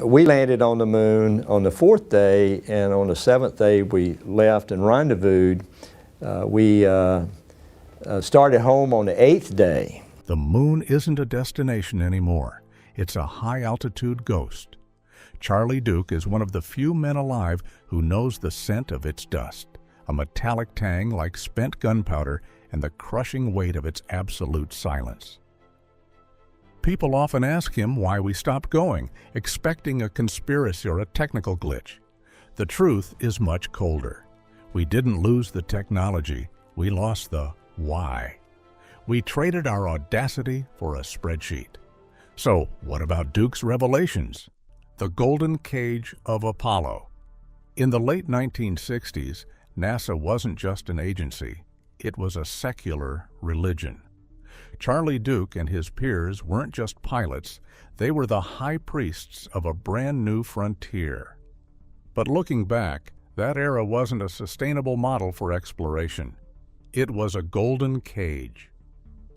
we landed on the moon on the 4th day, and on the 7th day we left and rendezvoused. We started home on the 8th day. The moon isn't a destination anymore. It's a high-altitude ghost. Charlie Duke is one of the few men alive who knows the scent of its dust, a metallic tang like spent gunpowder and the crushing weight of its absolute silence. People often ask him why we stopped going, expecting a conspiracy or a technical glitch. The truth is much colder. We didn't lose the technology, we lost the why. We traded our audacity for a spreadsheet. So, what about Duke's revelations? The golden cage of Apollo. In the late 1960s, NASA wasn't just an agency, it was a secular religion. Charlie Duke and his peers weren't just pilots, they were the high priests of a brand new frontier. But looking back, that era wasn't a sustainable model for exploration. It was a golden cage.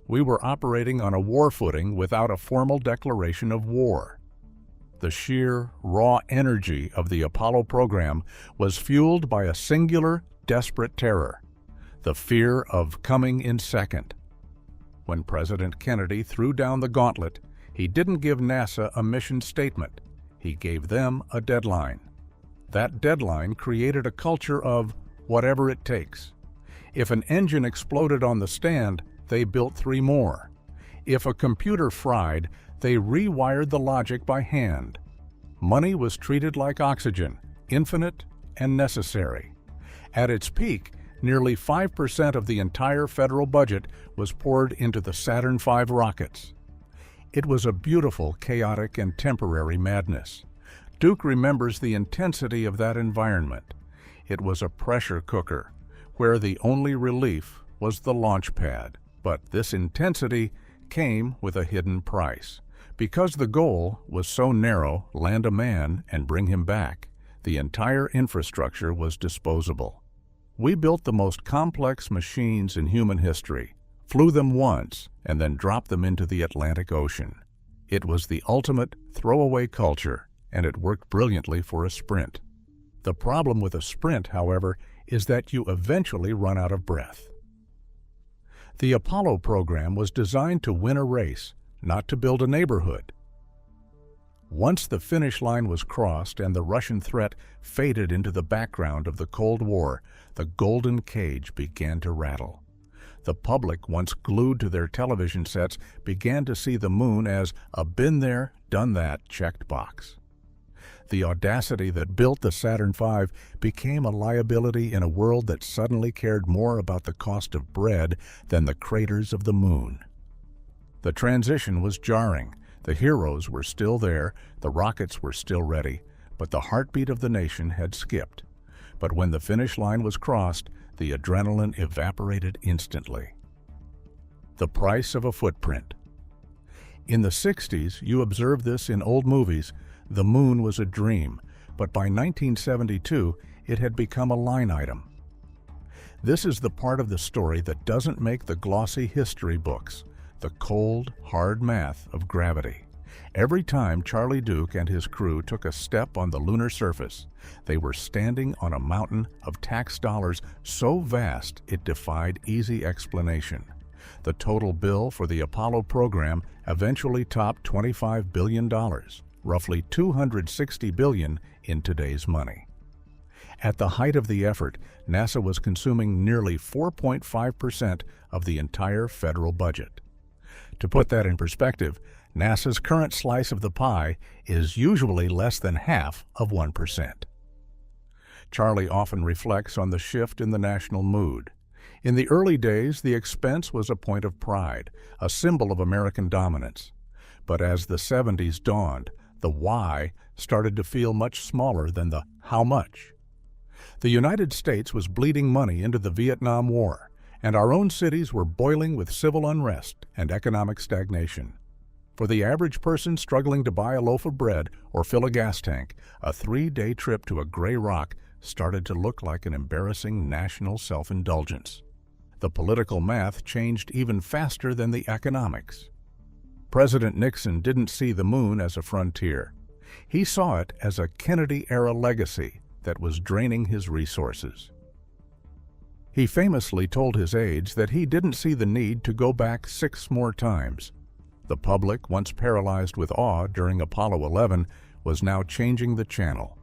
We were operating on a war footing without a formal declaration of war. The sheer, raw energy of the Apollo program was fueled by a singular, desperate terror, the fear of coming in second. When President Kennedy threw down the gauntlet, he didn't give NASA a mission statement. He gave them a deadline. That deadline created a culture of whatever it takes. If an engine exploded on the stand, they built 3 more. If a computer fried, they rewired the logic by hand. Money was treated like oxygen, infinite and necessary. At its peak, nearly 5% of the entire federal budget was poured into the Saturn V rockets. It was a beautiful, chaotic, and temporary madness. Duke remembers the intensity of that environment. It was a pressure cooker, where the only relief was the launch pad. But this intensity came with a hidden price. Because the goal was so narrow, land a man and bring him back, the entire infrastructure was disposable. We built the most complex machines in human history, flew them once, and then dropped them into the Atlantic Ocean. It was the ultimate throwaway culture, and it worked brilliantly for a sprint. The problem with a sprint, however, is that you eventually run out of breath. The Apollo program was designed to win a race, not to build a neighborhood. Once the finish line was crossed and the Russian threat faded into the background of the Cold War, the golden cage began to rattle. The public, once glued to their television sets, began to see the moon as a been there, done that checked box. The audacity that built the Saturn V became a liability in a world that suddenly cared more about the cost of bread than the craters of the moon. The transition was jarring. The heroes were still there, the rockets were still ready, but the heartbeat of the nation had skipped. But when the finish line was crossed, the adrenaline evaporated instantly. The price of a footprint. In the 60s, you observed this in old movies. The moon was a dream, but by 1972, it had become a line item. This is the part of the story that doesn't make the glossy history books, the cold, hard math of gravity. Every time Charlie Duke and his crew took a step on the lunar surface, they were standing on a mountain of tax dollars so vast it defied easy explanation. The total bill for the Apollo program eventually topped $25 billion. Roughly $260 billion in today's money. At the height of the effort, NASA was consuming nearly 4.5% of the entire federal budget. To put that in perspective, NASA's current slice of the pie is usually less than half of 1%. Charlie often reflects on the shift in the national mood. In the early days, the expense was a point of pride, a symbol of American dominance. But as the 70s dawned, the why started to feel much smaller than the how much. The United States was bleeding money into the Vietnam War, and our own cities were boiling with civil unrest and economic stagnation. For the average person struggling to buy a loaf of bread or fill a gas tank, a 3-day trip to a gray rock started to look like an embarrassing national self-indulgence. The political math changed even faster than the economics. President Nixon didn't see the moon as a frontier. He saw it as a Kennedy-era legacy that was draining his resources. He famously told his aides that he didn't see the need to go back 6 more times. The public, once paralyzed with awe during Apollo 11, was now changing the channel.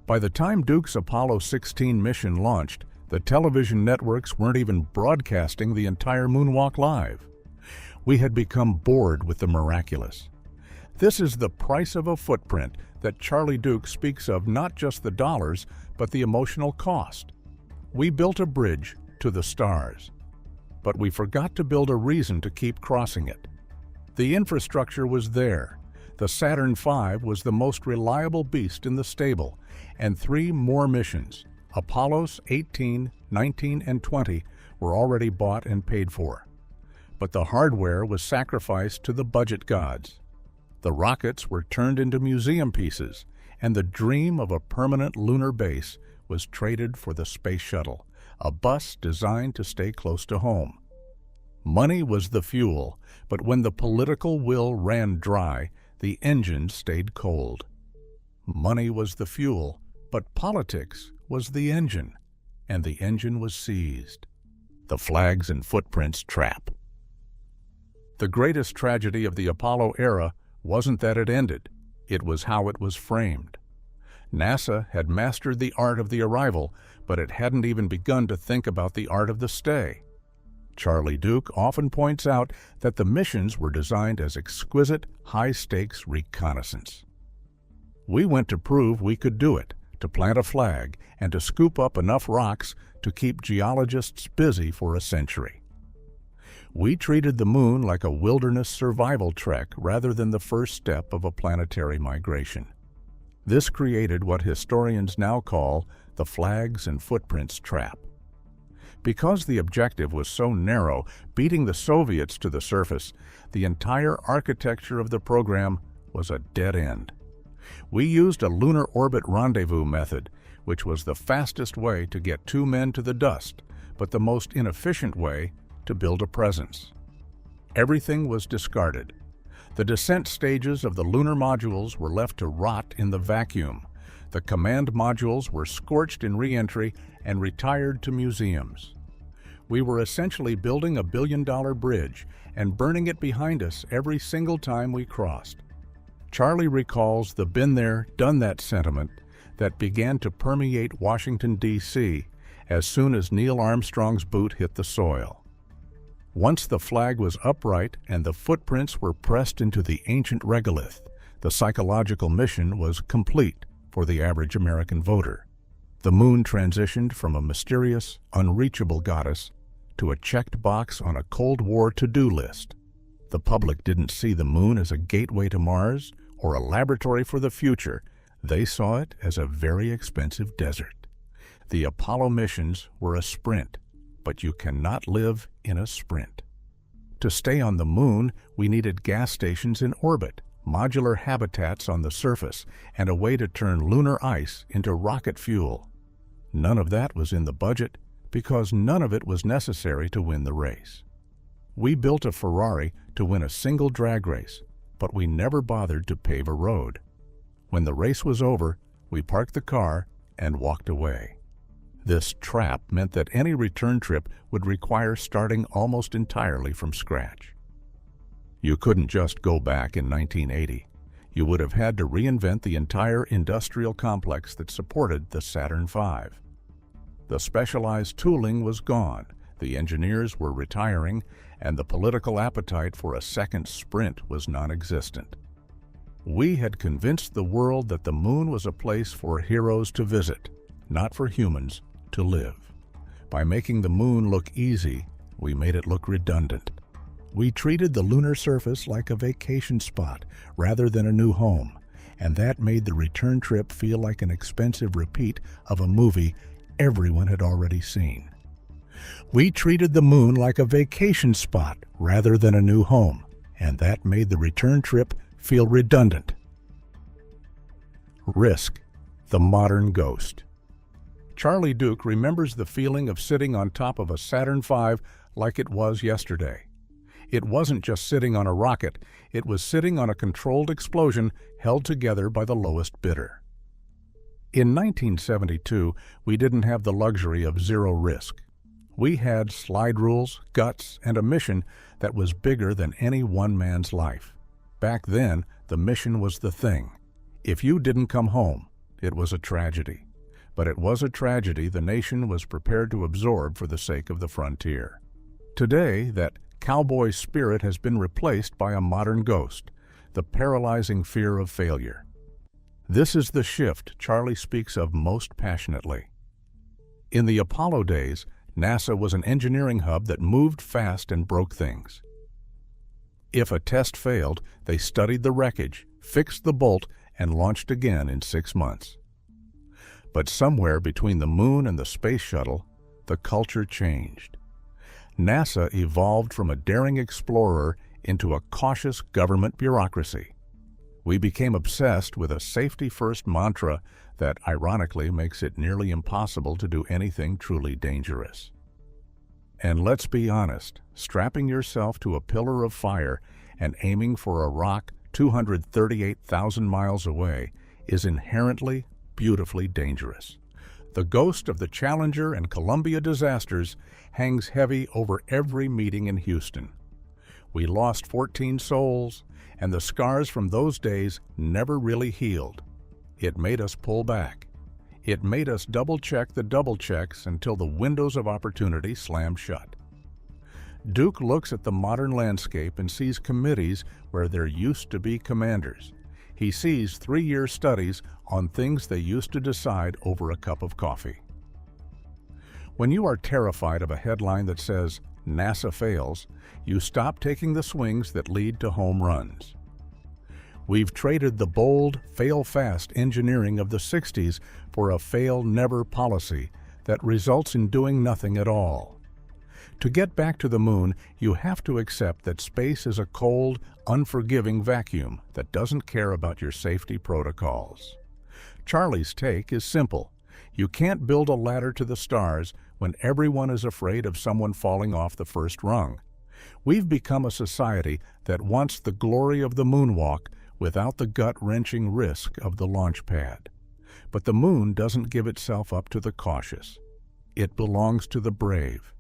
By the time Duke's Apollo 16 mission launched, the television networks weren't even broadcasting the entire moonwalk live. We had become bored with the miraculous. This is the price of a footprint that Charlie Duke speaks of, not just the dollars, but the emotional cost. We built a bridge to the stars, but we forgot to build a reason to keep crossing it. The infrastructure was there. The Saturn V was the most reliable beast in the stable, and 3 more missions, Apollos 18, 19, and 20, were already bought and paid for. But the hardware was sacrificed to the budget gods. The rockets were turned into museum pieces, and the dream of a permanent lunar base was traded for the space shuttle, a bus designed to stay close to home. Money was the fuel, but when the political will ran dry, the engine stayed cold. Money was the fuel, but politics was the engine, and the engine was seized. The flags and footprints trap. The greatest tragedy of the Apollo era wasn't that it ended, it was how it was framed. NASA had mastered the art of the arrival, but it hadn't even begun to think about the art of the stay. Charlie Duke often points out that the missions were designed as exquisite, high-stakes reconnaissance. We went to prove we could do it, to plant a flag, and to scoop up enough rocks to keep geologists busy for a century. We treated the moon like a wilderness survival trek rather than the first step of a planetary migration. This created what historians now call the flags and footprints trap. Because the objective was so narrow, beating the Soviets to the surface, the entire architecture of the program was a dead end. We used a lunar orbit rendezvous method, which was the fastest way to get 2 men to the dust, but the most inefficient way to build a presence. Everything was discarded. The descent stages of the lunar modules were left to rot in the vacuum. The command modules were scorched in re-entry and retired to museums. We were essentially building a billion-dollar bridge and burning it behind us every single time we crossed. Charlie recalls the been there, done that sentiment that began to permeate Washington, D.C. as soon as Neil Armstrong's boot hit the soil. Once the flag was upright and the footprints were pressed into the ancient regolith, the psychological mission was complete for the average American voter. The moon transitioned from a mysterious, unreachable goddess to a checked box on a Cold War to-do list. The public didn't see the moon as a gateway to Mars or a laboratory for the future. They saw it as a very expensive desert. The Apollo missions were a sprint, but you cannot live in a sprint. To stay on the moon, we needed gas stations in orbit, modular habitats on the surface, and a way to turn lunar ice into rocket fuel. None of that was in the budget because none of it was necessary to win the race. We built a Ferrari to win a single drag race, but we never bothered to pave a road. When the race was over, we parked the car and walked away. This trap meant that any return trip would require starting almost entirely from scratch. You couldn't just go back in 1980. You would have had to reinvent the entire industrial complex that supported the Saturn V. The specialized tooling was gone, the engineers were retiring, and the political appetite for a second sprint was non-existent. We had convinced the world that the moon was a place for heroes to visit, not for humans to live. By making the moon look easy, we made it look redundant. We treated the lunar surface like a vacation spot rather than a new home, and that made the return trip feel like an expensive repeat of a movie everyone had already seen. We treated the moon like a vacation spot rather than a new home, and that made the return trip feel redundant. Risk, the modern ghost. Charlie Duke remembers the feeling of sitting on top of a Saturn V like it was yesterday. It wasn't just sitting on a rocket, it was sitting on a controlled explosion held together by the lowest bidder. In 1972, we didn't have the luxury of zero risk. We had slide rules, guts, and a mission that was bigger than any one man's life. Back then, the mission was the thing. If you didn't come home, it was a tragedy. But it was a tragedy the nation was prepared to absorb for the sake of the frontier. Today, that cowboy spirit has been replaced by a modern ghost, the paralyzing fear of failure. This is the shift Charlie speaks of most passionately. In the Apollo days, NASA was an engineering hub that moved fast and broke things. If a test failed, they studied the wreckage, fixed the bolt, and launched again in 6 months. But somewhere between the moon and the space shuttle, the culture changed. NASA evolved from a daring explorer into a cautious government bureaucracy. We became obsessed with a safety-first mantra that ironically makes it nearly impossible to do anything truly dangerous. And let's be honest, strapping yourself to a pillar of fire and aiming for a rock 238,000 miles away is inherently, beautifully dangerous. The ghost of the Challenger and Columbia disasters hangs heavy over every meeting in Houston. We lost 14 souls, and the scars from those days never really healed. It made us pull back. It made us double-check the double-checks until the windows of opportunity slammed shut. Duke looks at the modern landscape and sees committees where there used to be commanders. He sees 3-year studies on things they used to decide over a cup of coffee. When you are terrified of a headline that says, NASA fails, you stop taking the swings that lead to home runs. We've traded the bold, fail-fast engineering of the 60s for a fail-never policy that results in doing nothing at all. To get back to the moon, you have to accept that space is a cold, unforgiving vacuum that doesn't care about your safety protocols. Charlie's take is simple. You can't build a ladder to the stars when everyone is afraid of someone falling off the first rung. We've become a society that wants the glory of the moonwalk without the gut-wrenching risk of the launch pad. But the moon doesn't give itself up to the cautious. It belongs to the brave.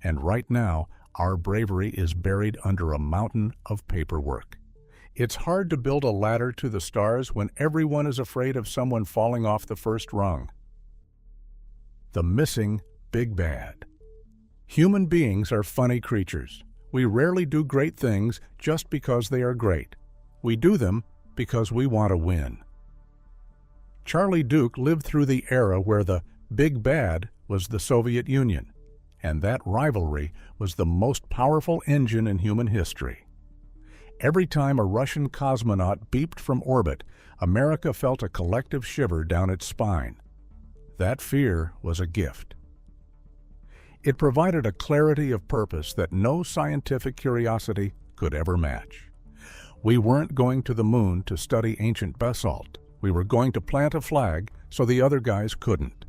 And right now, our bravery is buried under a mountain of paperwork. It's hard to build a ladder to the stars when everyone is afraid of someone falling off the first rung. The missing big bad. Human beings are funny creatures. We rarely do great things just because they are great. We do them because we want to win. Charlie Duke lived through the era where the big bad was the Soviet Union, and that rivalry was the most powerful engine in human history. Every time a Russian cosmonaut beeped from orbit, America felt a collective shiver down its spine. That fear was a gift. It provided a clarity of purpose that no scientific curiosity could ever match. We weren't going to the moon to study ancient basalt. We were going to plant a flag so the other guys couldn't.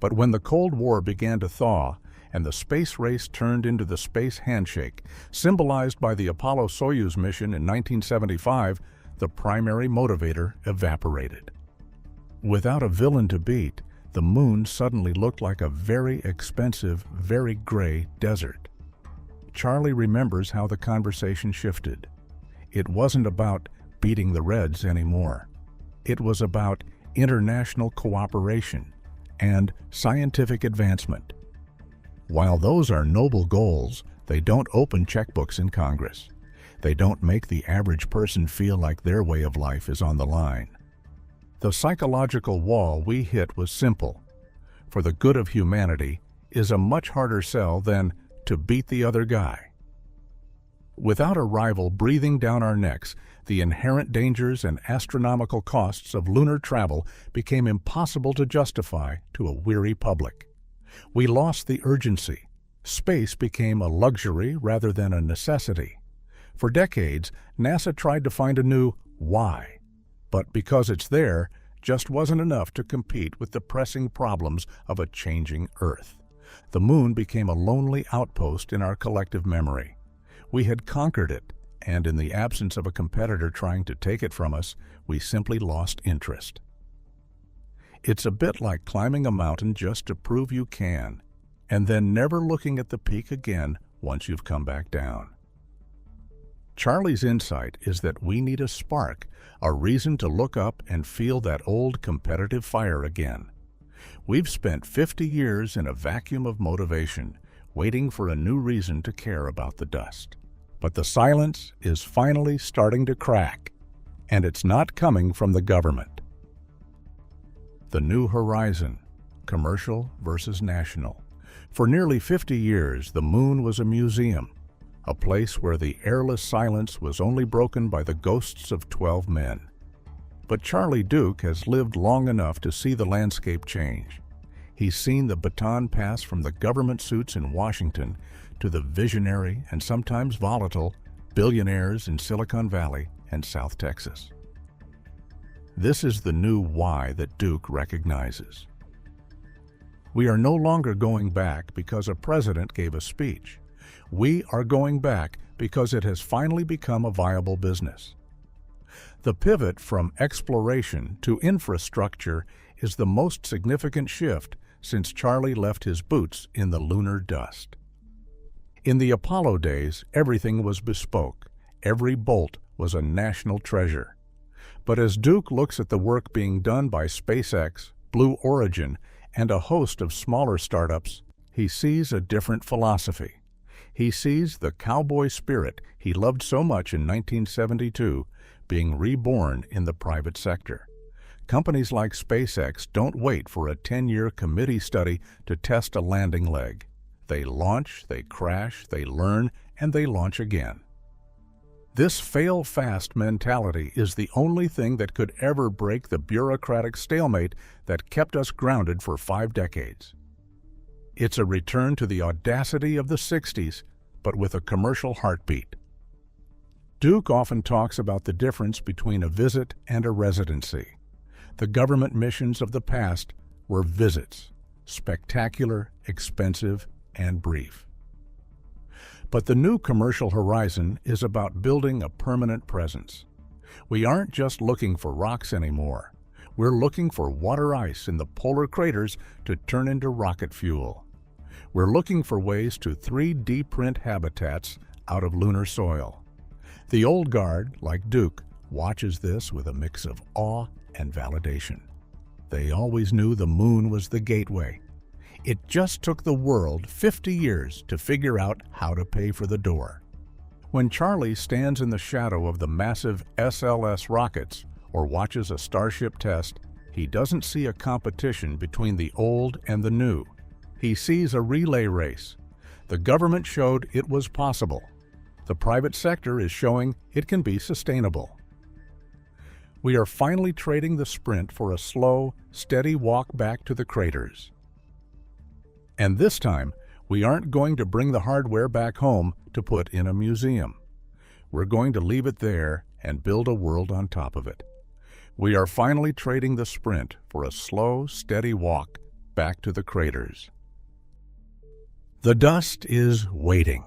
But when the Cold War began to thaw and the space race turned into the space handshake, symbolized by the Apollo-Soyuz mission in 1975, the primary motivator evaporated. Without a villain to beat, the moon suddenly looked like a very expensive, very gray desert. Charlie remembers how the conversation shifted. It wasn't about beating the Reds anymore. It was about international cooperation and scientific advancement. While those are noble goals, they don't open checkbooks in Congress. They don't make the average person feel like their way of life is on the line. The psychological wall we hit was simple. For the good of humanity is a much harder sell than to beat the other guy. Without a rival breathing down our necks, the inherent dangers and astronomical costs of lunar travel became impossible to justify to a weary public. We lost the urgency. Space became a luxury rather than a necessity. For decades, NASA tried to find a new why, but because it's there, just wasn't enough to compete with the pressing problems of a changing Earth. The moon became a lonely outpost in our collective memory. We had conquered it, and in the absence of a competitor trying to take it from us, we simply lost interest. It's a bit like climbing a mountain just to prove you can, and then never looking at the peak again once you've come back down. Charlie's insight is that we need a spark, a reason to look up and feel that old competitive fire again. We've spent 50 years in a vacuum of motivation, waiting for a new reason to care about the dust. But the silence is finally starting to crack, and it's not coming from the government. The new horizon, commercial versus national. For nearly 50 years, the moon was a museum, a place where the airless silence was only broken by the ghosts of 12 men. But Charlie Duke has lived long enough to see the landscape change. He's seen the baton pass from the government suits in Washington to the visionary and sometimes volatile billionaires in Silicon Valley and South Texas. This is the new why that Duke recognizes. We are no longer going back because a president gave a speech. We are going back because it has finally become a viable business. The pivot from exploration to infrastructure is the most significant shift since Charlie left his boots in the lunar dust. In the Apollo days, everything was bespoke. Every bolt was a national treasure. But as Duke looks at the work being done by SpaceX, Blue Origin, and a host of smaller startups, he sees a different philosophy. He sees the cowboy spirit he loved so much in 1972 being reborn in the private sector. Companies like SpaceX don't wait for a 10-year committee study to test a landing leg. They launch, they crash, they learn, and they launch again. This fail-fast mentality is the only thing that could ever break the bureaucratic stalemate that kept us grounded for 5 decades. It's a return to the audacity of the 60s, but with a commercial heartbeat. Duke often talks about the difference between a visit and a residency. The government missions of the past were visits, spectacular, expensive, and brief. But the new commercial horizon is about building a permanent presence. We aren't just looking for rocks anymore. We're looking for water ice in the polar craters to turn into rocket fuel. We're looking for ways to 3D print habitats out of lunar soil. The old guard, like Duke, watches this with a mix of awe and validation. They always knew the moon was the gateway. It just took the world 50 years to figure out how to pay for the door. When Charlie stands in the shadow of the massive SLS rockets or watches a Starship test, he doesn't see a competition between the old and the new. He sees a relay race. The government showed it was possible. The private sector is showing it can be sustainable. We are finally trading the sprint for a slow, steady walk back to the craters. And this time, we aren't going to bring the hardware back home to put in a museum. We're going to leave it there and build a world on top of it. We are finally trading the sprint for a slow, steady walk back to the craters. The dust is waiting.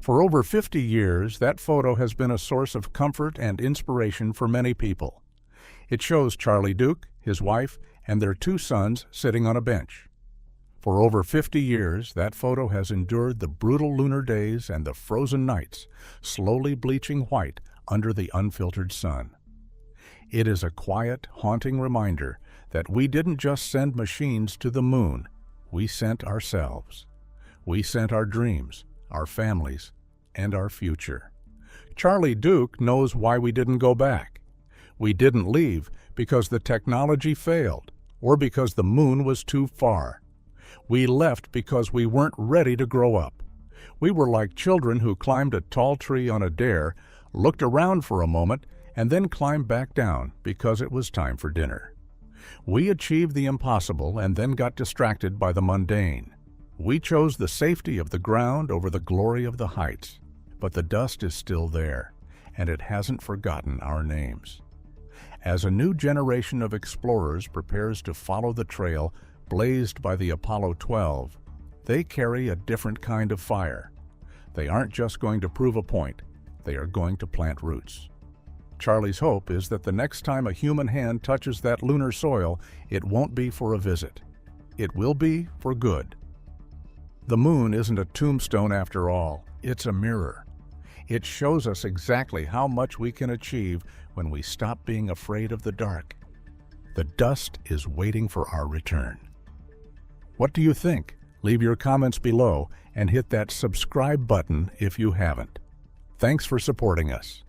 For over 50 years, that photo has been a source of comfort and inspiration for many people. It shows Charlie Duke, his wife, and their 2 sons sitting on a bench. For over 50 years, that photo has endured the brutal lunar days and the frozen nights, slowly bleaching white under the unfiltered sun. It is a quiet, haunting reminder that we didn't just send machines to the moon, we sent ourselves. We sent our dreams, our families, and our future. Charlie Duke knows why we didn't go back. We didn't leave because the technology failed or because the moon was too far. We left because we weren't ready to grow up. We were like children who climbed a tall tree on a dare, looked around for a moment, and then climbed back down because it was time for dinner. We achieved the impossible and then got distracted by the mundane. We chose the safety of the ground over the glory of the heights. But the dust is still there, and it hasn't forgotten our names. As a new generation of explorers prepares to follow the trail blazed by the Apollo 12, they carry a different kind of fire. They aren't just going to prove a point, they are going to plant roots. Charlie's hope is that the next time a human hand touches that lunar soil, it won't be for a visit. It will be for good. The moon isn't a tombstone after all, it's a mirror. It shows us exactly how much we can achieve when we stop being afraid of the dark. The dust is waiting for our return. What do you think? Leave your comments below and hit that subscribe button if you haven't. Thanks for supporting us.